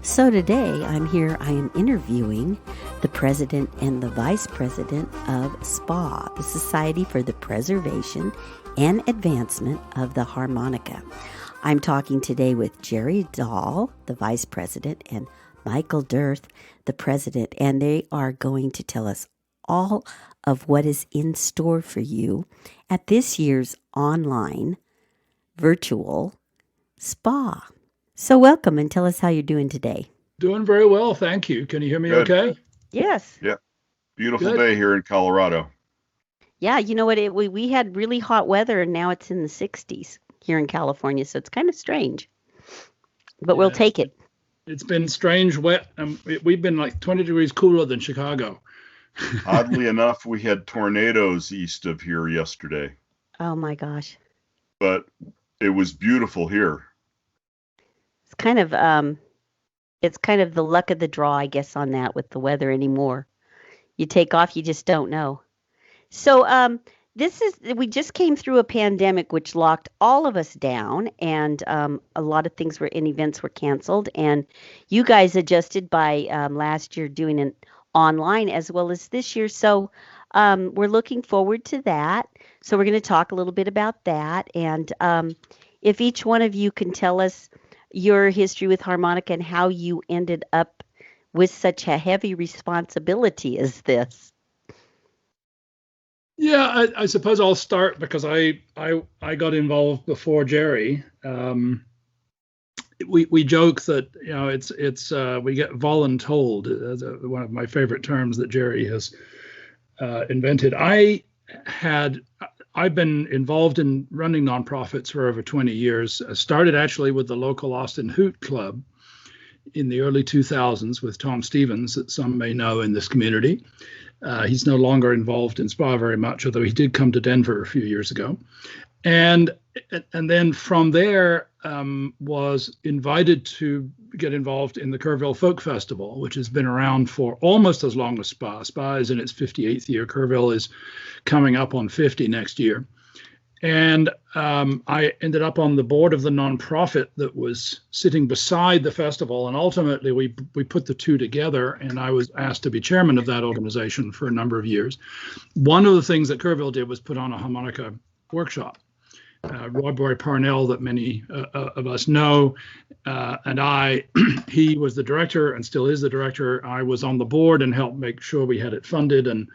So today I am interviewing the president and the vice president of SPAH, the Society for the Preservation and Advancement of the Harmonica. I'm talking today with Jerry Deall, the vice president, and Michael Dirth, the president, and they are going to tell us all of what is in store for you at this year's online virtual SPAH. So welcome and tell us how you're doing today. Doing very well, thank you. Can you hear me Good. okay? Yes. Yeah. Beautiful Good. day here in Colorado. Yeah, you know what? We had really hot weather and now it's in the 60s here in California, so it's kind of strange. But we'll take it. It's been strange, wet. We've been like 20 degrees cooler than Chicago. Oddly enough, we had tornadoes east of here yesterday, Oh my gosh. but it was beautiful here. It's kind of the luck of the draw, I guess, on that with the weather anymore. You take off, you just don't know. So we just came through a pandemic which locked all of us down, and a lot of things events were canceled, and you guys adjusted by last year doing it online as well as this year. So we're looking forward to that. So we're going to talk a little bit about that, and if each one of you can tell us your history with harmonica and how you ended up with such a heavy responsibility as this. Yeah, I suppose I'll start because I got involved before Jerry. We joke that it's we get voluntold, one of my favorite terms that Jerry has invented. I've been involved in running nonprofits for over 20 years. I started actually with the local Austin Hoot Club in the early 2000s with Tom Stevens, that some may know in this community. He's no longer involved in SPAH very much, although he did come to Denver a few years ago. And then from there was invited to get involved in the Kerrville Folk Festival, which has been around for almost as long as SPAH. SPAH is in its 58th year. Kerrville is coming up on 50 next year. And I ended up on the board of the nonprofit that was sitting beside the festival. And ultimately, we put the two together, and I was asked to be chairman of that organization for a number of years. One of the things that Kerrville did was put on a harmonica workshop. Roy Parnell, that many of us know, and he was the director and still is the director. I was on the board and helped make sure we had it funded and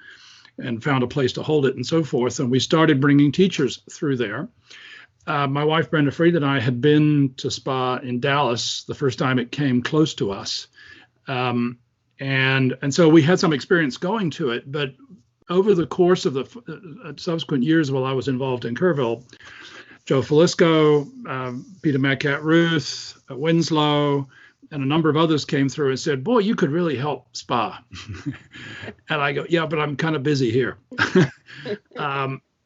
found a place to hold it and so forth. And we started bringing teachers through there. My wife, Brenda Fried, and I had been to SPAH in Dallas the first time it came close to us. And so we had some experience going to it. But over the course of the subsequent years while I was involved in Kerrville, Joe Falisco, Peter Metcalf Ruth, Winslow, and a number of others came through and said, "Boy, you could really help SPAH." And I go, "Yeah, but I'm kind of busy here."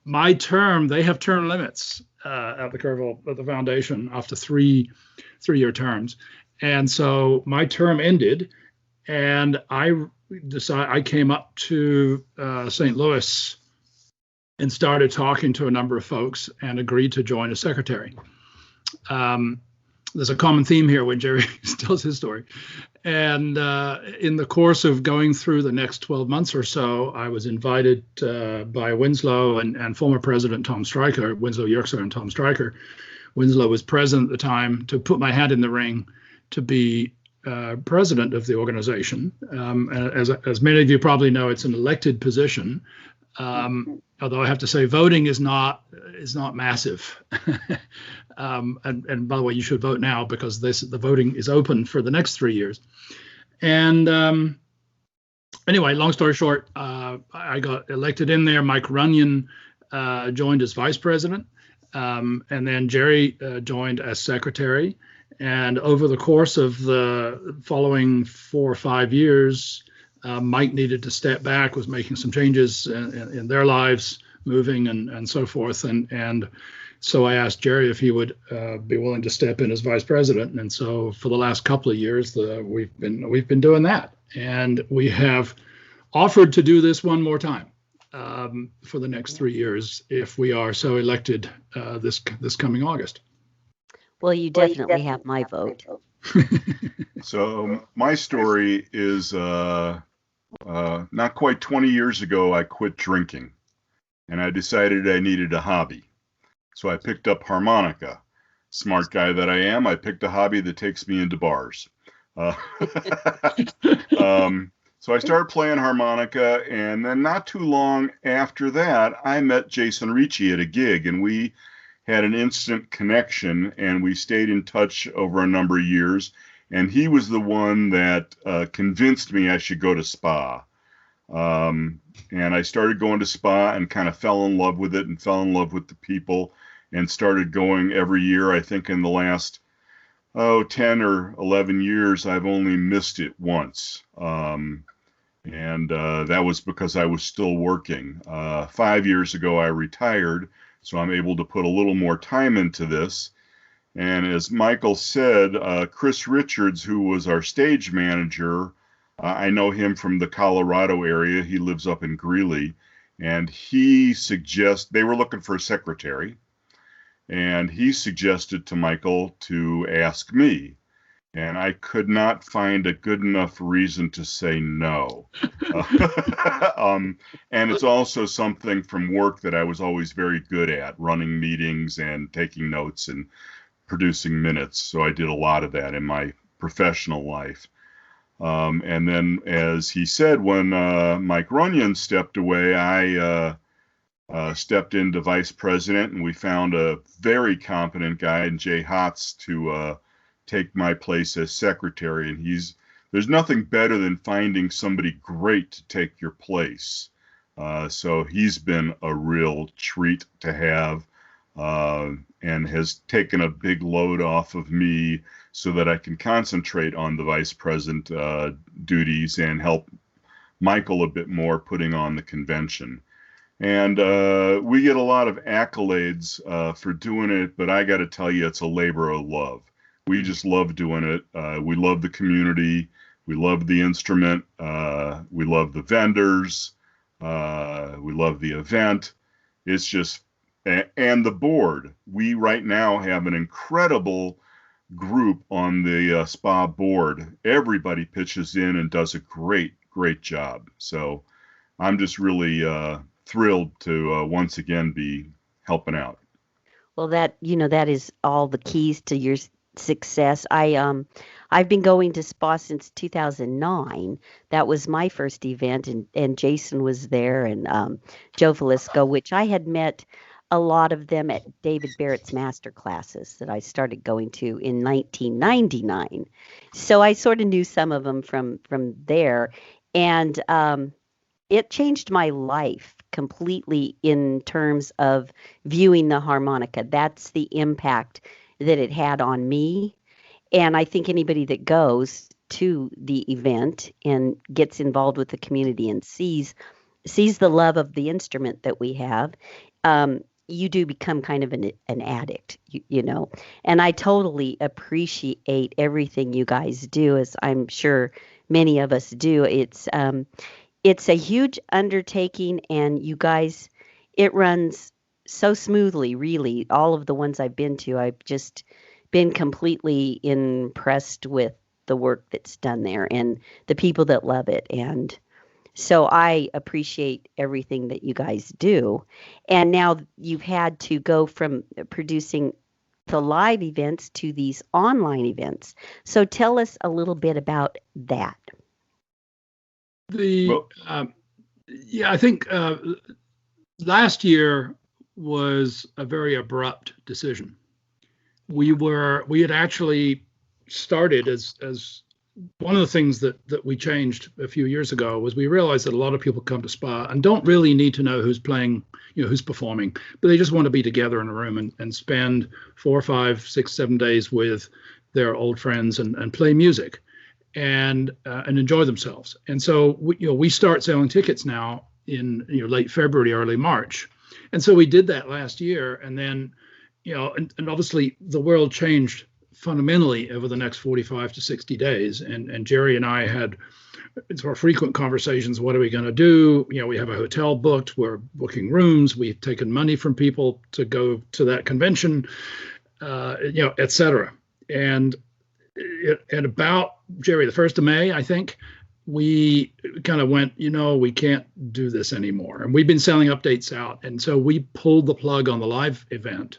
My term, they have term limits at the foundation after three-year terms. And so my term ended, and I came up to St. Louis and started talking to a number of folks and agreed to join as secretary. There's a common theme here when Jerry tells his story. And in the course of going through the next 12 months or so, I was invited by Winslow and former president Tom Stryker, Winslow Yerkser and Tom Stryker. Winslow was president at the time, to put my hat in the ring to be president of the organization. As many of you probably know, it's an elected position. Although I have to say, voting is not massive. And by the way, you should vote now because the voting is open for the next 3 years. And anyway, long story short, I got elected in there. Mike Runyon joined as vice president, and then Jerry joined as secretary. And over the course of the following 4 or 5 years, Mike needed to step back, was making some changes in their lives, moving and so forth. And so I asked Jerry if he would be willing to step in as vice president. And so for the last couple of years, we've been doing that. And we have offered to do this one more time for the next 3 years if we are so elected this coming August. Well, you definitely have my vote. So my story is not quite 20 years ago, I quit drinking and I decided I needed a hobby. So I picked up harmonica. Smart guy that I am, I picked a hobby that takes me into bars. Uh, so I started playing harmonica, and then not too long after that, I met Jason Ricci at a gig, and we had an instant connection, and we stayed in touch over a number of years. And he was the one that convinced me I should go to SPAH. And I started going to SPAH and kind of fell in love with it and fell in love with the people and started going every year. I think in the last 10 or 11 years, I've only missed it once. And that was because I was still working. 5 years ago, I retired, so I'm able to put a little more time into this. And as Michael said, Chris Richards, who was our stage manager, I know him from the Colorado area. He lives up in Greeley. And they were looking for a secretary. And he suggested to Michael to ask me. And I could not find a good enough reason to say no. And it's also something from work that I was always very good at, running meetings and taking notes and producing minutes. So I did a lot of that in my professional life. And then, as he said, when Mike Runyon stepped away, I stepped into vice president, and we found a very competent guy in Jay Hotz to take my place as secretary. And there's nothing better than finding somebody great to take your place. So he's been a real treat to have, and has taken a big load off of me so that I can concentrate on the vice president duties and help Michael a bit more putting on the convention. And we get a lot of accolades for doing it, but I got to tell you, it's a labor of love. We just love doing it. We love the community. We love the instrument. We love the vendors. We love the event. It's just, and the board. We right now have an incredible group on the SPAH board. Everybody pitches in and does a great job. So I'm just really thrilled to once again be helping out. Well, that is all the keys to your success. I've been going to SPA since 2009. That was my first event, and Jason was there, and Joe Velisco, which I had met a lot of them at David Barrett's master classes that I started going to in 1999. So I sort of knew some of them from there, and it changed my life completely in terms of viewing the harmonica. That's the impact that it had on me. And I think anybody that goes to the event and gets involved with the community and sees the love of the instrument that we have, you do become kind of an addict, you know. And I totally appreciate everything you guys do, as I'm sure many of us do. It's a huge undertaking, and you guys, it runs so smoothly, really. All of the ones I've been to, I've just been completely impressed with the work that's done there and the people that love it. And so I appreciate everything that you guys do. And now you've had to go from producing the live events to these online events. So tell us a little bit about that. I think last year was a very abrupt decision. We had actually started as one of the things that we changed a few years ago was we realized that a lot of people come to SPA and don't really need to know who's playing, who's performing, but they just want to be together in a room and spend 4, 5, 6, 7 days with their old friends and play music and enjoy themselves. And so we start selling tickets now in late February, early March. And so we did that last year, and then and obviously the world changed fundamentally over the next 45 to 60 days. And Jerry and I had sort of frequent conversations. What are we going to do? We have a hotel booked. We're booking rooms. We've taken money from people to go to that convention. et cetera. And at about, Jerry, the 1st of May, I think, we kind of went, we can't do this anymore. And we've been selling updates out. And so we pulled the plug on the live event.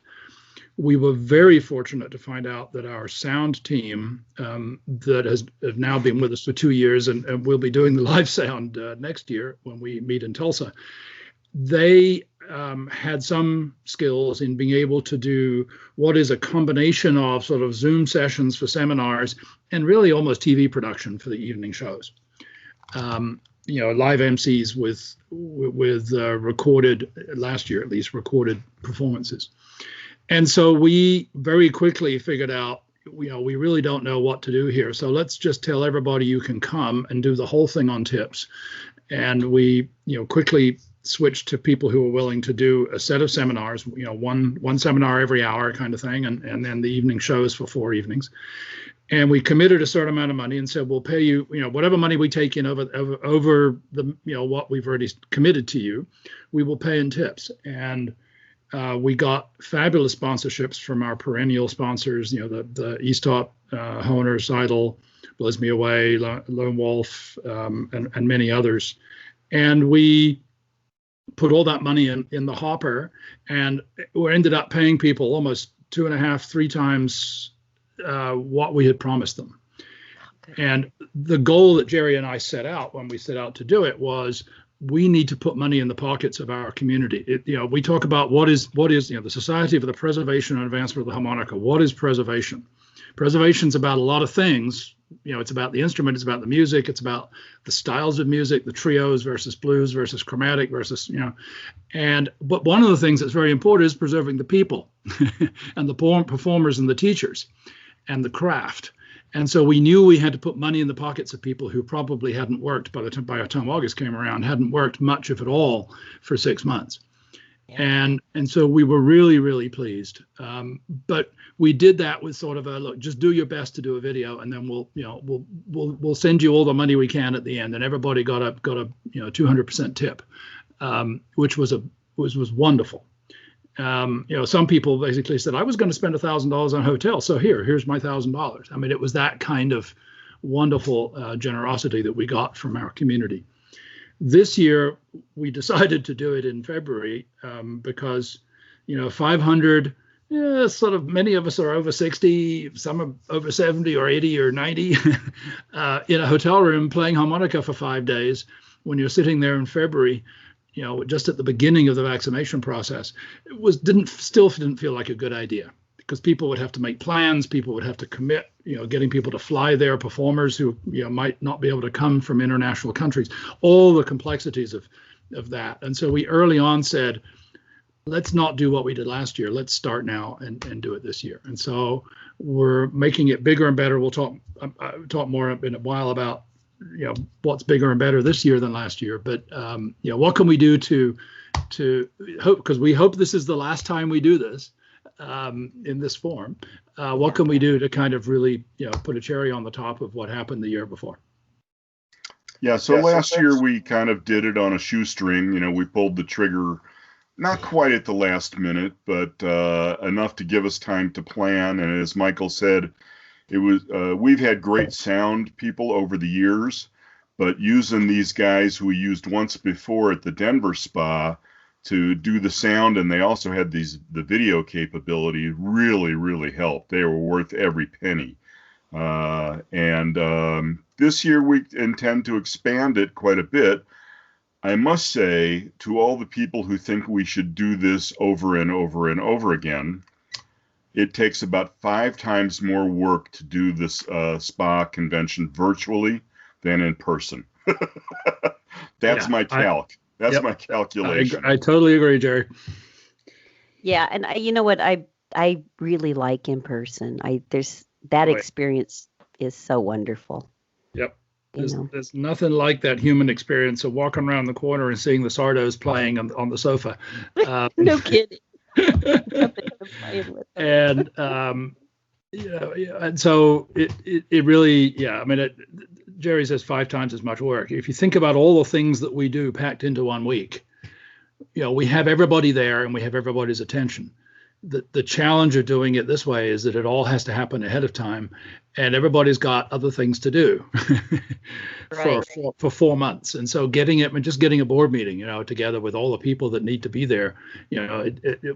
We were very fortunate to find out that our sound team that have now been with us for 2 years and will be doing the live sound next year when we meet in Tulsa, they had some skills in being able to do what is a combination of sort of Zoom sessions for seminars and really almost TV production for the evening shows. Live MCs with recorded, last year at least, recorded performances. And so we very quickly figured out, we really don't know what to do here. So let's just tell everybody you can come and do the whole thing on tips. And we, quickly switched to people who were willing to do a set of seminars, one seminar every hour kind of thing, and then the evening shows for 4 evenings. And we committed a certain amount of money and said, we'll pay you, whatever money we take in over the, what we've already committed to you, we will pay in tips. And we got fabulous sponsorships from our perennial sponsors, the Eastop, Honer, Seidel, Blows Me Away, Lone Wolf, and many others. And we put all that money in the hopper, and we ended up paying people almost 2.5, 3 times what we had promised them. And the goal that Jerry and I set out when we set out to do it was, we need to put money in the pockets of our community. We talk about what is the Society for the Preservation and Advancement of the Harmonica. What is preservation? Preservation's about a lot of things. It's about the instrument, it's about the music, it's about the styles of music, the trios versus blues versus chromatic versus, but one of the things that's very important is preserving the people and the performers and the teachers and the craft. And so we knew we had to put money in the pockets of people who probably hadn't worked by the time August came around, hadn't worked much, if at all, for 6 months. Yeah. And so we were really, really pleased. But we did that with sort of a look, just do your best to do a video, and then we'll send you all the money we can at the end. And everybody got a 200% tip, which was wonderful. Some people basically said, I was going to spend $1,000 on a hotel, so here's my $1,000. I mean, it was that kind of wonderful generosity that we got from our community. This year, we decided to do it in February because, 500, sort of many of us are over 60, some are over 70 or 80 or 90 in a hotel room playing harmonica for 5 days when you're sitting there in February. Just at the beginning of the vaccination process, still didn't feel like a good idea, because people would have to make plans, people would have to commit, getting people to fly there, performers who might not be able to come from international countries, all the complexities of that. And so we early on said, let's not do what we did last year. Let's start now and do it this year. And so we're making it bigger and better. We'll talk more in a while about what's bigger and better this year than last year, but what can we do to hope, because we hope this is the last time we do this in this form. What can we do to kind of really put a cherry on the top of what happened the year before? Yeah, so last year we kind of did it on a shoestring. We pulled the trigger not quite at the last minute, but enough to give us time to plan. And as Michael said, it was we've had great sound people over the years, but using these guys who we used once before at the Denver SPAH to do the sound, and they also had the video capability, really, really helped. They were worth every penny. This year we intend to expand it quite a bit. I must say, to all the people who think we should do this over and over and over again, it takes about 5 times more work to do this SPAH convention virtually than in person. That's my calc. That's my calculation. I totally agree, Jerry. Yeah, and you know what? I really like in person. There's that experience is so wonderful. Yep. There's nothing like that human experience of walking around the corner and seeing the Sardos playing on the sofa. No kidding. And and so it really, I mean, Jerry says 5 times as much work. If you think about all the things that we do packed into 1 week, we have everybody there and we have everybody's attention. the challenge of doing it this way is that it all has to happen ahead of time, and everybody's got other things to do Right. for 4 months. And so getting it and just getting a board meeting, together with all the people that need to be there,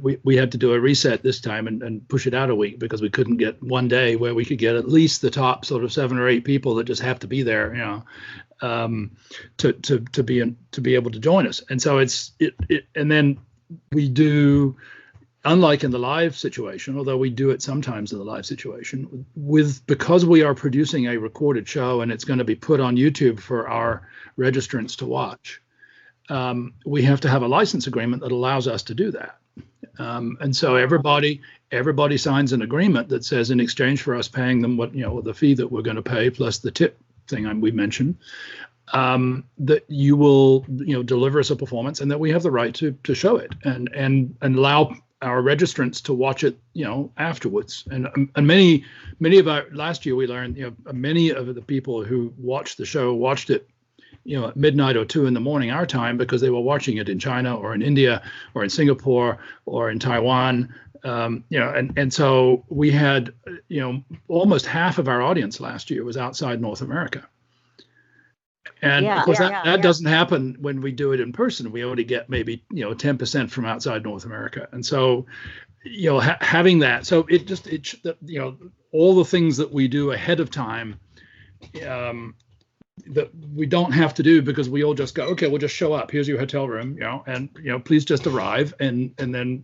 we had to do a reset this time and push it out a week because we couldn't get one day where we could get at least the top sort of 7 or 8 people that just have to be there, to be able to join us. And so and then we do, unlike in the live situation, although we do it sometimes in the live situation, because we are producing a recorded show and it's going to be put on YouTube for our registrants to watch, we have to have a license agreement that allows us to do that. And so everybody signs an agreement that says, in exchange for us paying them the fee that we're going to pay plus the tip thing we mentioned, that you will deliver us a performance and that we have the right to show it and allow our registrants to watch it afterwards. And many of our, last year we learned many of the people who watched the show watched it at midnight or 2 a.m. our time, because they were watching it in China or in India or in Singapore or in Taiwan. And so we had almost half of our audience last year was outside North America. And of course, that doesn't happen when we do it in person. We only get maybe 10% from outside North America. And so having that, so all the things that we do ahead of time that we don't have to do, because we all just go, okay, we'll just show up. Here's your hotel room, and please just arrive and then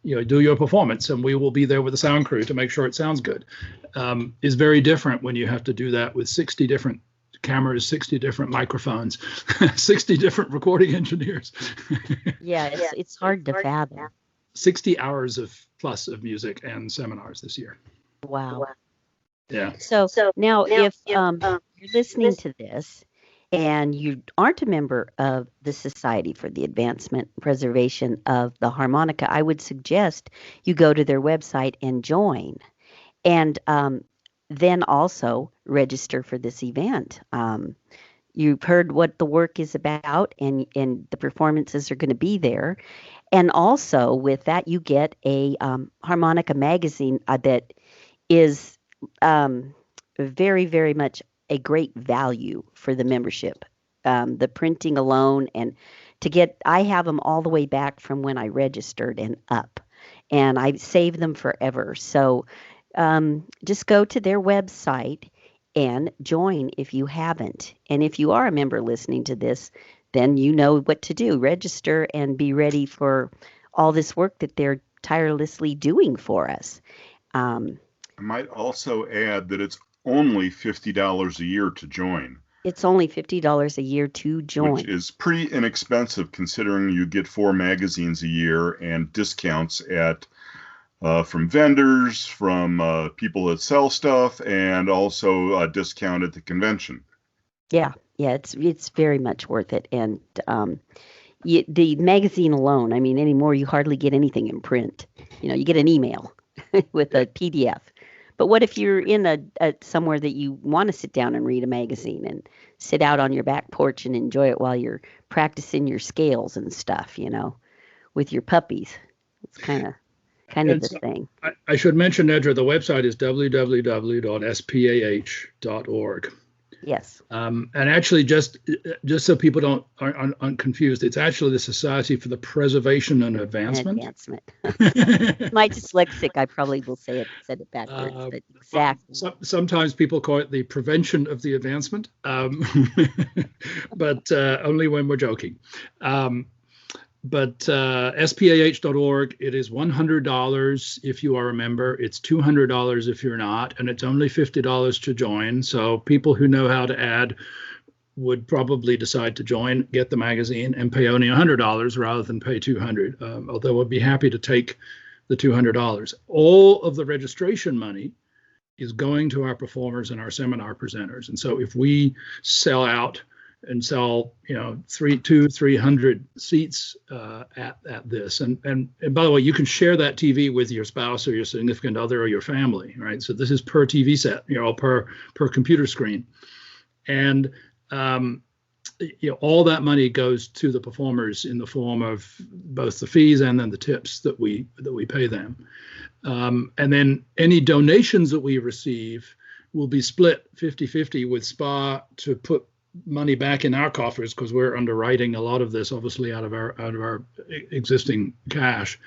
do your performance, and we will be there with the sound crew to make sure it sounds good. Is very different when you have to do that with 60 different cameras, 60 different microphones, 60 different recording engineers. Yeah, it's hard to fathom. 60 hours plus of music and seminars this year. Wow. Yeah. So now if you're listening to this and you aren't a member of the Society for the Advancement and Preservation of the Harmonica, I would suggest you go to their website and join. And then also register for this event. You've heard what the work is about, and the performances are going to be there. And also with that, you get a harmonica magazine that is very, very much a great value for the membership. The printing alone, and I have them all the way back from when I registered and up, and I saved them forever. So just go to their website and join if you haven't. And if you are a member listening to this, then you know what to do. Register and be ready for all this work that they're tirelessly doing for us. I might also add that it's only $50 a year to join. It's only $50 a year to join. Which is pretty inexpensive considering you get 4 magazines a year and discounts from vendors, from people that sell stuff, and also a discount at the convention. Yeah, it's very much worth it. And the magazine alone, I mean, anymore you hardly get anything in print. You get an email with a PDF. But what if you're in a somewhere that you want to sit down and read a magazine and sit out on your back porch and enjoy it while you're practicing your scales and stuff, with your puppies? It's kind of the thing. I should mention, Nedra, the website is www.spah.org. Yes. And actually, just so people aren't confused, it's actually the Society for the Preservation and Advancement. My dyslexic, I probably will said it backwards, but exactly. Sometimes people call it the Prevention of the Advancement, but only when we're joking. But SPAH.org, it is $100 if you are a member. It's $200 if you're not, and it's only $50 to join. So people who know how to add would probably decide to join, get the magazine, and pay only $100 rather than pay $200. Although we'd be happy to take the $200. All of the registration money is going to our performers and our seminar presenters. And so if we sell out and sell 300 seats at this, and by the way, you can share that TV with your spouse or your significant other or your family, right? So this is per TV set, per computer screen, and all that money goes to the performers in the form of both the fees and then the tips that we pay them. And then any donations that we receive will be split 50-50 with SPAH to put money back in our coffers, because we're underwriting a lot of this obviously out of our existing cash,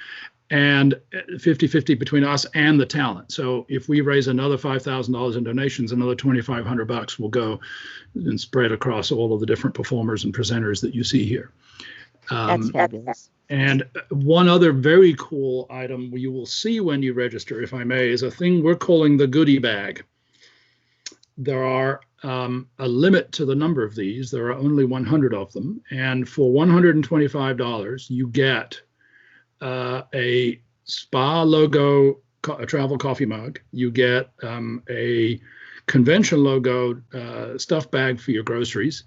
and 50-50 between us and the talent. So if we raise another $5,000 in donations, another $2,500 will go and spread across all of the different performers and presenters that you see here. That's fabulous. And one other very cool item you will see when you register, if I may, is a thing we're calling the goodie bag. There are a limit to the number of these. There are only 100 of them. And for $125, you get a SPAH logo a travel coffee mug. You get a convention logo stuff bag for your groceries,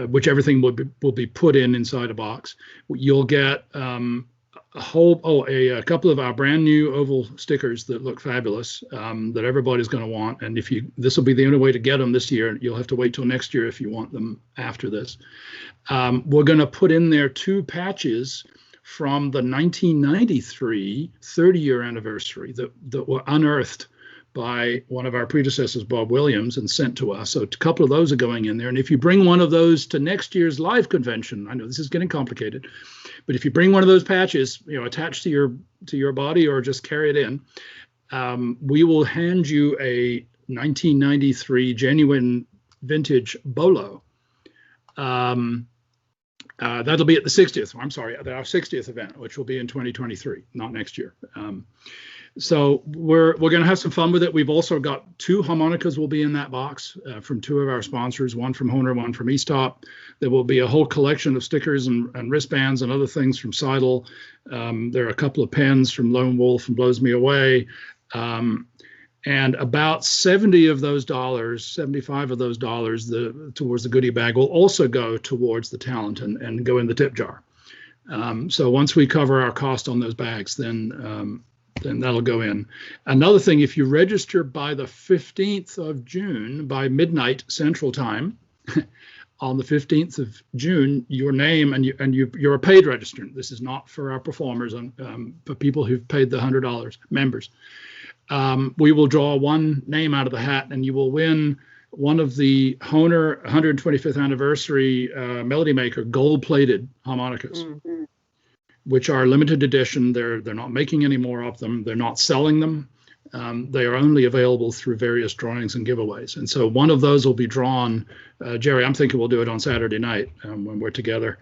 which everything will be put inside a box. You'll get a couple of our brand new oval stickers that look fabulous, that everybody's going to want. And this will be the only way to get them this year. You'll have to wait till next year if you want them after this. We're going to put in there 2 patches from the 1993 30-year anniversary that were unearthed by one of our predecessors, Bob Williams, and sent to us. So a couple of those are going in there. And if you bring one of those to next year's live convention, I know this is getting complicated, but if you bring one of those patches, attached to your body or just carry it in, we will hand you a 1993 genuine vintage bolo. That'll be at the 60th. I'm sorry, at our 60th event, which will be in 2023, not next year. So we're going to have some fun with it. We've also got 2 harmonicas will be in that box from 2 of our sponsors, one from Hohner, one from Eastop. There will be a whole collection of stickers and wristbands and other things from Seidel. There are a couple of pens from Lone Wolf and Blows Me Away. And about 75 of those dollars towards the goodie bag will also go towards the talent and go in the tip jar. So once we cover our cost on those bags, then that'll go in. Another thing, if you register by the 15th of June, by midnight Central Time, on the 15th of June, your name, and you're a paid registrant. This is not for our performers, for people who've paid the $100, members. We will draw one name out of the hat, and you will win one of the Hohner 125th anniversary Melody Maker gold-plated harmonicas, which are limited edition. They're not making any more of them. They're not selling them. They are only available through various drawings and giveaways. And so one of those will be drawn. Jerry, I'm thinking we'll do it on Saturday night when we're together.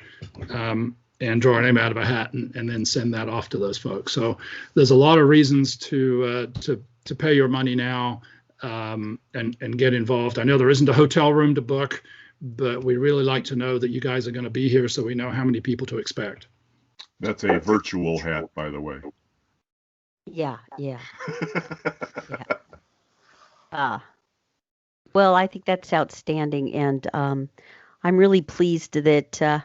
And draw a name out of a hat and then send that off to those folks. So there's a lot of reasons to pay your money now and get involved. I know there isn't a hotel room to book, but we really like to know that you guys are going to be here so we know how many people to expect. That's a virtual hat, by the way. Yeah. Well, I think that's outstanding, and I'm really pleased that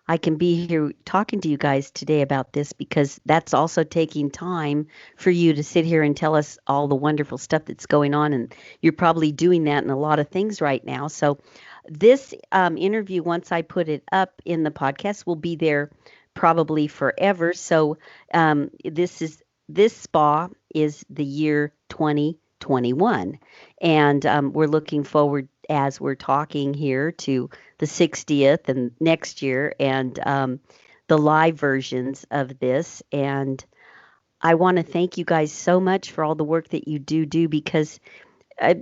I can be here talking to you guys today about this, because that's also taking time for you to sit here and tell us all the wonderful stuff that's going on. And you're probably doing that in a lot of things right now. So this interview, once I put it up in the podcast, will be there probably forever. So this SPAH is the year 2021. And we're looking forward, as we're talking here, to the 60th and next year, and the live versions of this. And I want to thank you guys so much for all the work that you do, because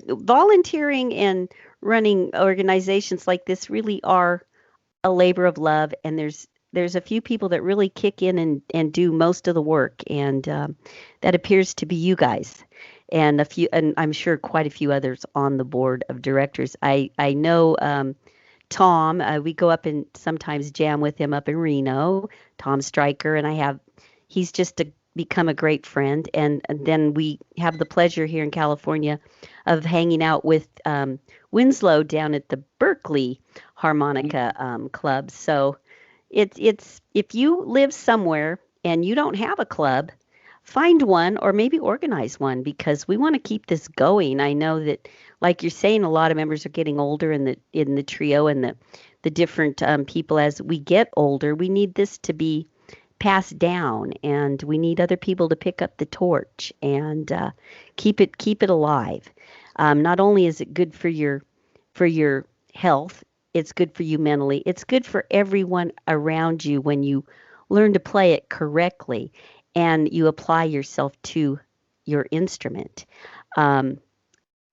volunteering and running organizations like this really are a labor of love. And there's a few people that really kick in and do most of the work. And that appears to be you guys. And I'm sure quite a few others on the board of directors. I know Tom. We go up and sometimes jam with him up in Reno. Tom Stryker, and he's just become a great friend. And then we have the pleasure here in California of hanging out with Winslow down at the Berkeley Harmonica Club. So it's if you live somewhere and you don't have a club, find one or maybe organize one because we want to keep this going. I know that, like you're saying, a lot of members are getting older in the trio and the different people. As we get older, we need this to be passed down, and we need other people to pick up the torch and keep it alive. Not only is it good for your health, it's good for you mentally. It's good for everyone around you when you learn to play it correctly and you apply yourself to your instrument. Um,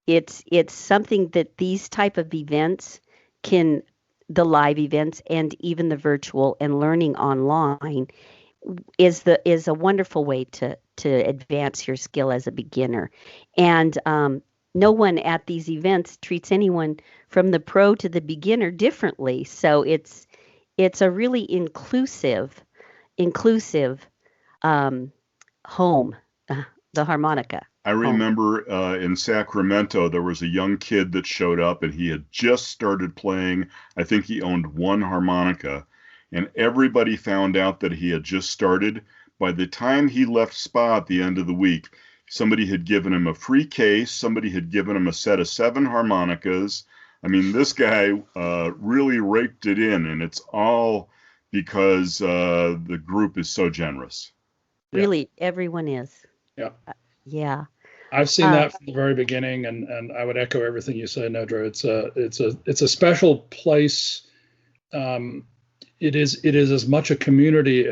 it's something that these type of events can, the live events and even the virtual and learning online is a wonderful way to advance your skill as a beginner. And no one at these events treats anyone from the pro to the beginner differently. So it's a really inclusive um, home, the harmonica I home. remember in Sacramento, there was a young kid that showed up and he had just started playing. I think he owned one harmonica, and everybody found out that he had just started. By the time he left SPAH at the end of the week, somebody had given him a free case, somebody had given him a set of 7 harmonicas. I mean, this guy really raked it in, and it's all because the group is so generous. Really, everyone is. Yeah. Yeah. I've seen that from the very beginning, and I would echo everything you say, Nedra. It's a special place. It is as much a community,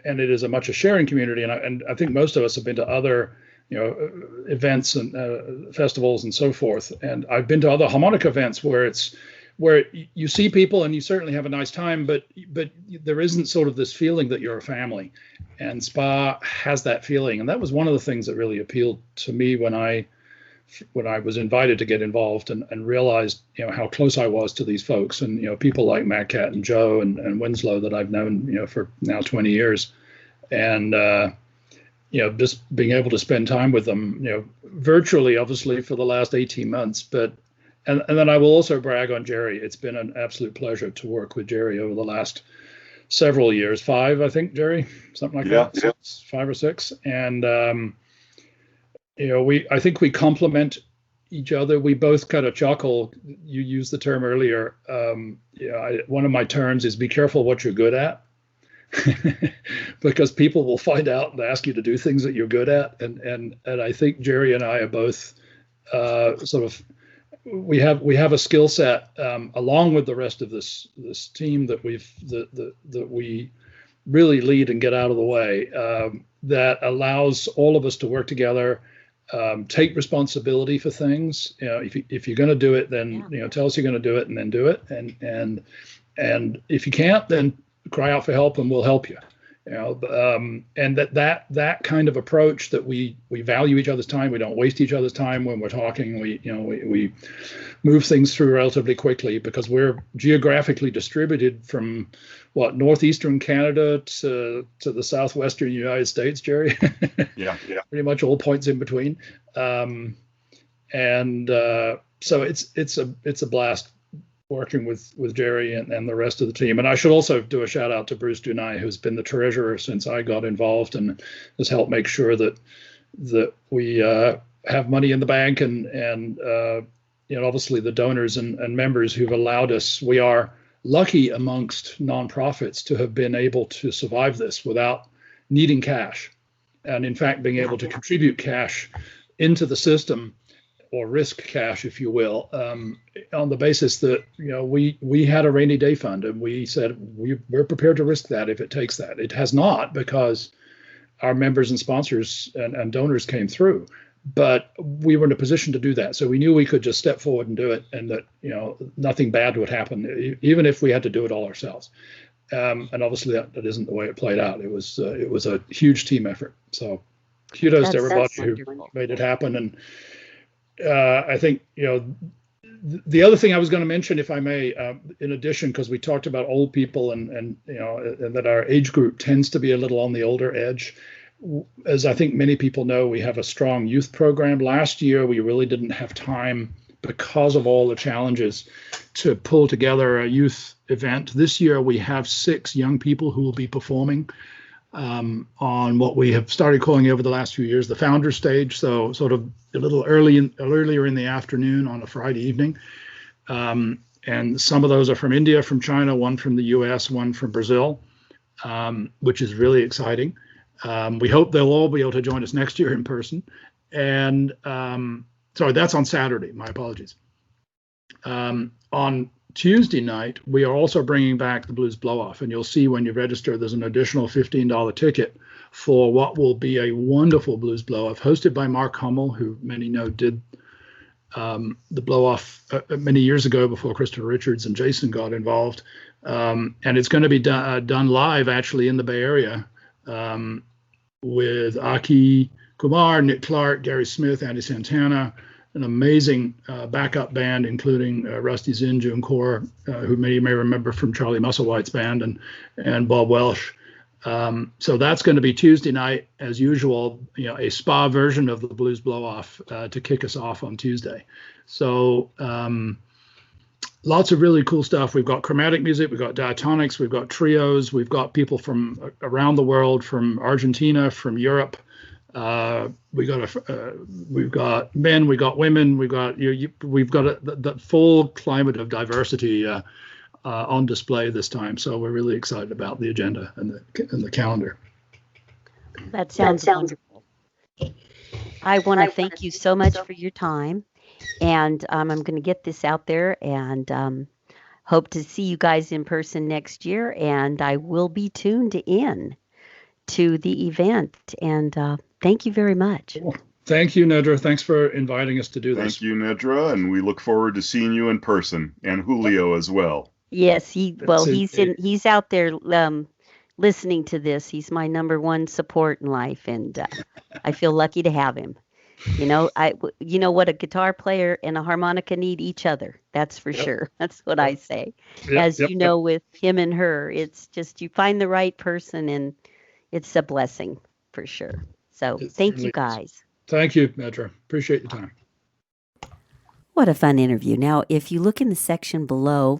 and it is as much a sharing community. And I think most of us have been to other events and festivals and so forth. And I've been to other harmonica events where you see people and you certainly have a nice time, but there isn't sort of this feeling that you're a family. And SPAH has that feeling, and that was one of the things that really appealed to me when I was invited to get involved and realized how close I was to these folks, and people like Mad Cat and Joe and Winslow that I've known for now 20 years, and just being able to spend time with them virtually, obviously, for the last 18 months, but. And then I will also brag on Jerry. It's been an absolute pleasure to work with Jerry over the last several years, 5, I think, Jerry, something like that, 6, 5 or 6. And I think we complement each other. We both kind of chuckle. You used the term earlier. One of my terms is be careful what you're good at, because people will find out and ask you to do things that you're good at. And I think Jerry and I are both sort of. We have a skill set along with the rest of this team that we really lead and get out of the way, that allows all of us to work together, take responsibility for things. If you're going to do it, then tell us you're going to do it, and then do it. And if you can't, then cry out for help, and we'll help you. And that kind of approach, that we value each other's time, we don't waste each other's time when we're talking, we move things through relatively quickly, because we're geographically distributed from northeastern Canada to the southwestern United States, Jerry. Yeah. Pretty much all points in between. So it's a blast working with Jerry and the rest of the team. And I should also do a shout out to Bruce Dunai, who's been the treasurer since I got involved and has helped make sure that we have money in the bank, and obviously the donors and members who've allowed us. We are lucky amongst nonprofits to have been able to survive this without needing cash, and in fact being able to contribute cash into the system, or risk cash, if you will, on the basis that we had a rainy day fund, and we said we're prepared to risk that if it takes that. It has not, because our members and sponsors and donors came through, but we were in a position to do that. So we knew we could just step forward and do it, and that nothing bad would happen, even if we had to do it all ourselves. And obviously that isn't the way it played out. It was a huge team effort. So kudos to everybody who made it happen. And I think, the other thing I was going to mention, if I may, in addition, because we talked about old people and that our age group tends to be a little on the older edge. As I think many people know, we have a strong youth program. Last year, we really didn't have time, because of all the challenges, to pull together a youth event. This year, we have 6 young people who will be performing. on what we have started calling over the last few years the founder stage. So sort of a little earlier in the afternoon on a Friday evening. And some of those are from India, from China, one from the US, one from Brazil, which is really exciting. We hope they'll all be able to join us next year in person. And sorry, that's on Saturday. My apologies. On Tuesday night, we are also bringing back the Blues Blow-Off, and you'll see when you register, there's an additional $15 ticket for what will be a wonderful Blues Blow-Off hosted by Mark Hummel, who many know did the Blow-Off many years ago before Christopher Richards and Jason got involved. And it's going to be done live actually in the Bay Area with Aki Kumar, Nick Clark, Gary Smith, Andy Santana, an amazing backup band, including Rusty Zinn, June Core, who many may remember from Charlie Musselwhite's band, and Bob Welsh. So that's going to be Tuesday night, as usual, a SPAH version of the Blues Blow-Off to kick us off on Tuesday. So lots of really cool stuff. We've got chromatic music, we've got diatonics, we've got trios, we've got people from around the world, from Argentina, from Europe. We've got men, we've got women, we've got the full climate of diversity on display this time. So we're really excited about the agenda and the calendar. That sounds wonderful. I want to thank you so much for your time, and I'm going to get this out there and hope to see you guys in person next year. And I will be tuned in to the event. And thank you very much. Cool. Thank you, Nedra. Thanks for inviting us to do this. Thank you, Nedra, and we look forward to seeing you in person, and Julio as well. Yes, he's out there listening to this. He's my number one support in life, and I feel lucky to have him. You know what a guitar player and a harmonica need each other. That's for sure. That's what I say. With him and her, it's just you find the right person, and it's a blessing for sure. So thank you guys. Thank you, Nedra. Appreciate your time. What a fun interview. Now, if you look in the section below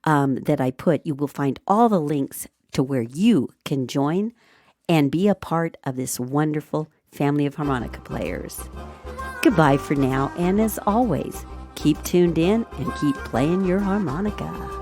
that I put, you will find all the links to where you can join and be a part of this wonderful family of harmonica players. Goodbye for now, and as always, keep tuned in and keep playing your harmonica.